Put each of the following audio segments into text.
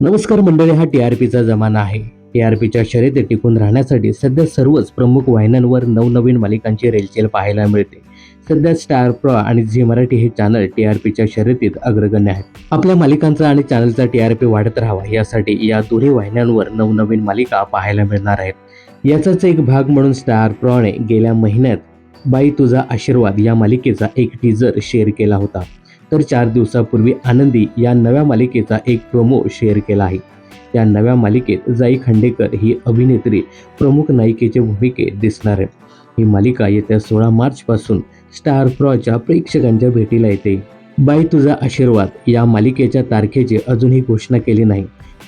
नमस्कार मंडळी, हा टीआरपीचा जमाना आहे. टीआरपीच्या शर्यतीत टिकून राहण्यासाठी सध्या सर्वच प्रमुख वाहिन्यांवर नवनवीन मालिकांची रेलचेल पाहायला मिळते. सध्या स्टार प्रो आणि झी मराठी हे चॅनल टीआरपीच्या शर्यतीत अग्रगण्य आहेत. आपल्या मालिकांचा आणि चॅनलचा टीआरपी वाढत राहावा यासाठी या दोन्ही वाहिन्यांवर नवनवीन मालिका पाहायला मिळणार आहेत. याचाच एक भाग म्हणून स्टार प्रोने गेल्या महिन्यात बाई तुझा आशीर्वाद या मालिकेचा एक टीजर शेअर केला होता. तर 4 दिवसापूर्वी आनंदी या नव्या मालिकेचा एक प्रोमो शेअर केला आहे. या नव्या मालिकेत जाई खंडेकर ही अभिनेत्री प्रमुख नायिकेच्या भूमिकेत दिसणार आहे. ही मालिका येत्या 16 मार्च पासून स्टार प्रॉच्या प्रेक्षकांच्या भेटीला येते. बाई तुझा आशीर्वाद या मालिकेच्या तारखेची अजूनही घोषणा केली नाही,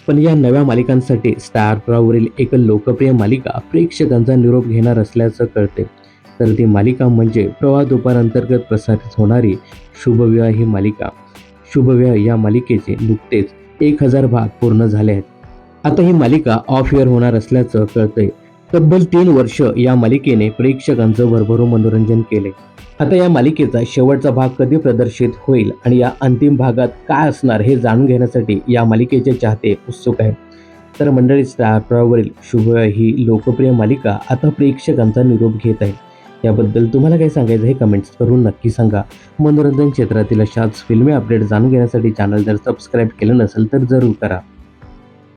पण या नव्या मालिकांसाठी स्टार प्रॉवरील एक लोकप्रिय मालिका प्रेक्षकांचा निरोप घेणार असल्याचं कळते. तर ती मालिका म्हणजे प्रवाह दुपार अंतर्गत प्रसारित होणारी शुभविवाह ही मालिका. शुभविवाह या मालिकेचे नुकतेच 1000 भाग पूर्ण झाले आहेत. आता ही मालिका ऑफ एअर होणार असल्याचं कळतंय. तब्बल 3 वर्ष या मालिकेने प्रेक्षकांचं भरभरून मनोरंजन केले. आता या मालिकेचा शेवटचा भाग कधी प्रदर्शित होईल आणि या अंतिम भागात काय असणार हे जाणून घेण्यासाठी या मालिकेचे चाहते उत्सुक आहेत. तर मंडळी, स्टार प्रवाहवरील शुभविवाह ही लोकप्रिय मालिका आता प्रेक्षकांचा निरोप घेत आहे. याबद्दल तुम्हाला काय सांगायचं हे कमेंट्स करून नक्की सांगा. मनोरंजन क्षेत्रातील अशाच फिल्मी अपडेट जाणून घेण्यासाठी चॅनल जर सबस्क्राईब केलं नसेल तर जरूर करा.